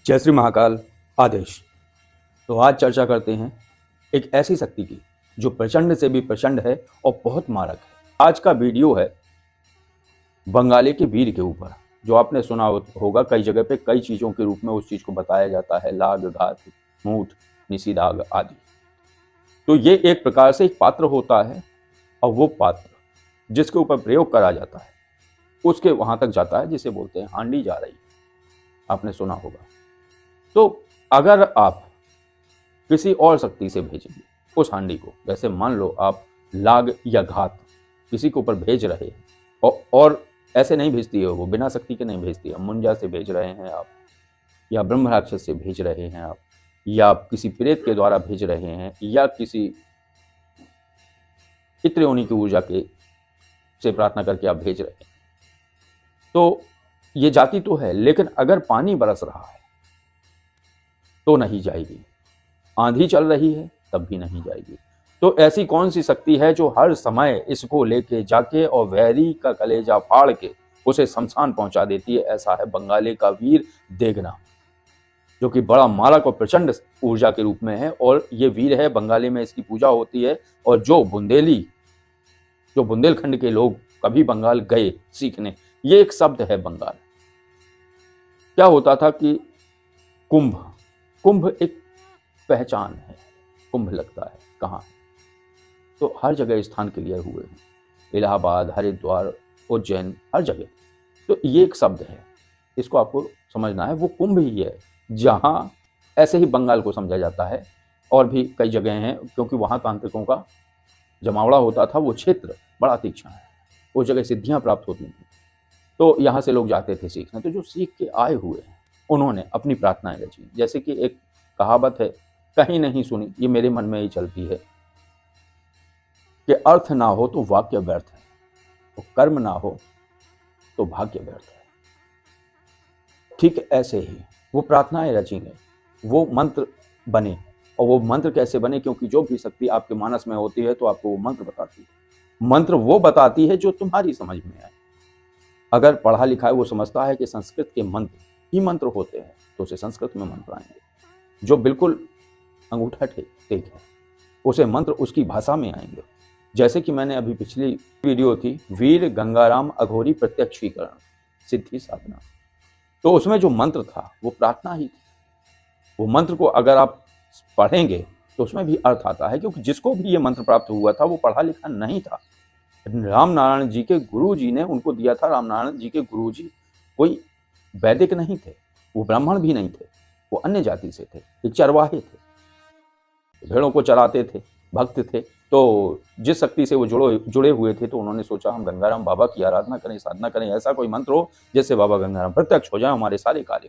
जय श्री महाकाल आदेश। तो आज चर्चा करते हैं एक ऐसी शक्ति की जो प्रचंड से भी प्रचंड है और बहुत मारक है। आज का वीडियो है बंगाली के वीर के ऊपर, जो आपने सुना होगा कई जगह पे कई चीज़ों के रूप में उस चीज़ को बताया जाता है, लाग, घात, मूठ, निषिदाग आदि। तो ये एक प्रकार से एक पात्र होता है और वो पात्र जिसके ऊपर प्रयोग करा जाता है उसके वहाँ तक जाता है जिसे बोलते हैं हांडी जा रही है, आपने सुना होगा। तो अगर आप किसी और शक्ति से भेजेंगे उस हांडी को, जैसे मान लो आप लाग या घात किसी के ऊपर भेज रहे हैं और ऐसे नहीं भेजती है वो, बिना शक्ति के नहीं भेजती है, मुंजा से भेज रहे हैं आप, या ब्रह्म राक्षस से भेज रहे हैं आप, या आप किसी प्रेत के द्वारा भेज रहे हैं, या किसी पितृ योनि की ऊर्जा के से प्रार्थना करके आप भेज रहे हैं, तो ये जाती तो है। लेकिन अगर पानी बरस रहा है तो नहीं जाएगी, आंधी चल रही है तब भी नहीं जाएगी। तो ऐसी कौन सी शक्ति है जो हर समय इसको लेके जाके और वैरी का कलेजा फाड़ के उसे शमशान पहुंचा देती है? ऐसा है बंगाली का वीर देगना, जो कि बड़ा मारक और प्रचंड ऊर्जा के रूप में है। और ये वीर है, बंगाली में इसकी पूजा होती है। और जो बुंदेलखंड के लोग कभी बंगाल गए सीखने, ये एक शब्द है बंगाल। क्या होता था कि कुंभ एक पहचान है, कुंभ लगता है कहाँ, तो हर जगह स्थान क्लियर हुए हैं, इलाहाबाद, हरिद्वार, उज्जैन, हर जगह। तो ये एक शब्द है, इसको आपको समझना है। वो कुंभ ही है जहाँ ऐसे ही बंगाल को समझा जाता है। और भी कई जगह हैं, क्योंकि वहाँ तांत्रिकों का जमावड़ा होता था। वो क्षेत्र बड़ा तीक्ष्ण है, उस जगह सिद्धियाँ प्राप्त होती थी, तो यहाँ से लोग जाते थे सीखने। तो जो सीख के आए हुए हैं उन्होंने अपनी प्रार्थनाएं रची। जैसे कि एक कहावत है, कहीं नहीं सुनी, ये मेरे मन में ही चलती है, कि अर्थ ना हो तो वाक्य व्यर्थ है, तो कर्म ना हो तो भाग्य व्यर्थ है। ठीक ऐसे ही वो प्रार्थनाएं रची गई, वो मंत्र बने। और वो मंत्र कैसे बने? क्योंकि जो भी शक्ति आपके मानस में होती है तो आपको वो मंत्र बताती है। मंत्र वो बताती है जो तुम्हारी समझ में आए। अगर पढ़ा लिखा है वो समझता है कि संस्कृत के मंत्र ही मंत्र होते हैं, तो उसे संस्कृत में मंत्र आएंगे। जो बिल्कुल अंगूठा टेक है उसे मंत्र उसकी भाषा में आएंगे। जैसे कि मैंने अभी पिछली वीडियो थी, वीर गंगाराम अघोरी प्रत्यक्षीकरण सिद्धि साधना, तो उसमें जो मंत्र था वो प्रार्थना ही थी। वो मंत्र को अगर आप पढ़ेंगे तो उसमें भी अर्थ आता है, क्योंकि जिसको भी ये मंत्र प्राप्त हुआ था वो पढ़ा लिखा नहीं था। राम नारायण जी के गुरु जी ने उनको दिया था। राम नारायण जी के गुरु जी कोई वैदिक नहीं थे, वो ब्राह्मण भी नहीं थे, वो अन्य जाति से थे, एक चरवाहे थे, भेड़ों को चराते थे, भक्त थे। तो जिस शक्ति से वो जुड़े हुए थे, तो उन्होंने सोचा हम गंगाराम बाबा की आराधना करें, साधना करें, ऐसा कोई मंत्र हो जिससे बाबा गंगाराम प्रत्यक्ष हो जाए हमारे सारे कार्य।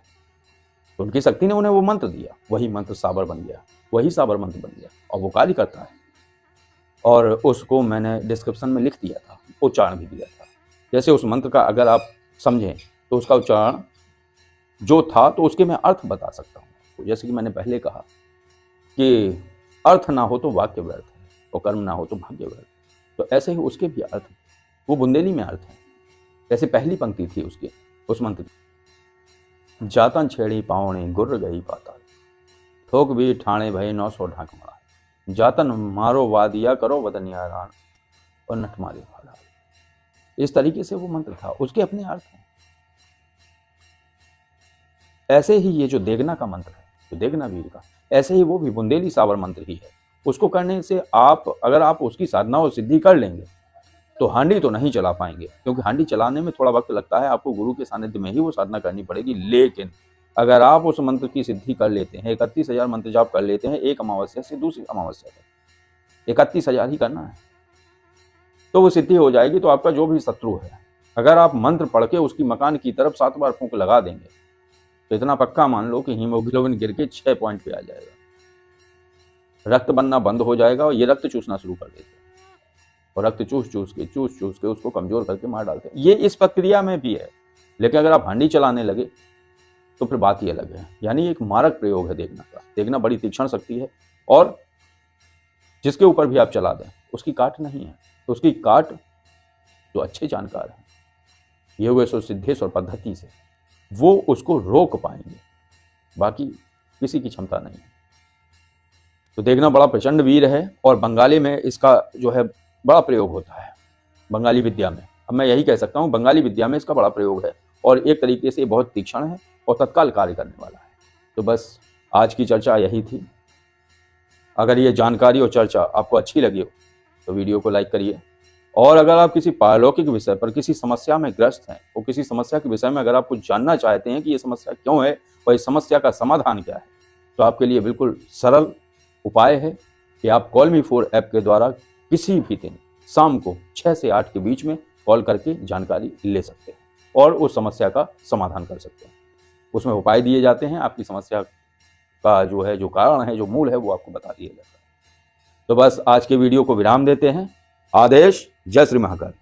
तो उनकी शक्ति ने उन्हें वो मंत्र दिया, वही मंत्र साबर बन गया, वही साबर मंत्र बन गया, और वो कार्य करता है। और उसको मैंने डिस्क्रिप्शन में लिख दिया था, उच्चारण भी दिया था। जैसे उस मंत्र का अगर आप समझें तो उसका उच्चारण जो था, तो उसके मैं अर्थ बता सकता हूँ। तो जैसे कि मैंने पहले कहा कि अर्थ ना हो तो वाक्य व्यर्थ है, और कर्म ना हो तो भाग्य व्यर्थ है। तो ऐसे ही उसके भी अर्थ, वो बुंदेली में अर्थ है। जैसे पहली पंक्ति थी उसके उस मंत्र की, जातन छेड़ी पावणे गुर्र गई पाताल, ठोक भी ठाणे भय 900 ढाक मरा, जातन मारो वादिया करो वदनिया रान, और नट मारे भाला। इस तरीके से वो मंत्र था, उसके अपने अर्थ हैं। ऐसे ही ये जो देगना का मंत्र है, जो देगना वीर का, ऐसे ही वो भी बुंदेली साबर मंत्र ही है। उसको करने से अगर आप उसकी साधना और सिद्धि कर लेंगे तो हांडी तो नहीं चला पाएंगे, क्योंकि हांडी चलाने में थोड़ा वक्त लगता है, आपको गुरु के सानिध्य में ही वो साधना करनी पड़ेगी। लेकिन अगर आप उस मंत्र की सिद्धि कर लेते हैं, 31,000 मंत्र जाप कर लेते हैं, एक अमावस्या से दूसरी अमावस्या तक 31,000 ही करना है, तो वो सिद्धि हो जाएगी। तो आपका जो भी शत्रु है, अगर आप मंत्र पढ़ के उसकी मकान की तरफ 7 बार फूंक लगा देंगे, तो इतना पक्का मान लो कि हीमोग्लोबिन गिर के 6 पॉइंट पे आ जाएगा, रक्त बनना बंद हो जाएगा, और ये रक्त चूसना शुरू कर देते हैं, और रक्त चूस के उसको कमजोर करके मार डालते हैं। ये इस प्रक्रिया में भी है। लेकिन अगर आप हांडी चलाने लगे तो फिर बात ही अलग है। यानी एक मारक प्रयोग है देखना का। देखना बड़ी तीक्ष्ण शक्ति है, और जिसके ऊपर भी आप चला दें उसकी काट नहीं है। तो उसकी काट जो अच्छे जानकार हैं योग सिद्धेश्वर पद्धति से, वो उसको रोक पाएंगे। बाकी किसी की क्षमता नहीं है। तो देखना बड़ा प्रचंड वीर है, और बंगाली में इसका जो है बड़ा प्रयोग होता है, बंगाली विद्या में। अब मैं यही कह सकता हूँ, बंगाली विद्या में इसका बड़ा प्रयोग है, और एक तरीके से बहुत तीक्ष्ण है और तत्काल कार्य करने वाला है। तो बस आज की चर्चा यही थी। अगर ये जानकारी और चर्चा आपको अच्छी लगी हो तो वीडियो को लाइक करिए, और अगर आप किसी पारलौकिक विषय पर किसी समस्या में ग्रस्त हैं और किसी समस्या के विषय में अगर आप कुछ जानना चाहते हैं कि ये समस्या क्यों है और इस समस्या का समाधान क्या है, तो आपके लिए बिल्कुल सरल उपाय है कि आप कॉल मी 4 ऐप के द्वारा किसी भी दिन शाम को 6 से 8 के बीच में कॉल करके जानकारी ले सकते हैं और उस समस्या का समाधान कर सकते हैं। उसमें उपाय दिए जाते हैं, आपकी समस्या का जो कारण है, जो मूल है, वो आपको बता दिया जाता है। तो बस आज के वीडियो को विराम देते हैं। आदेश। जय श्री महाकाल।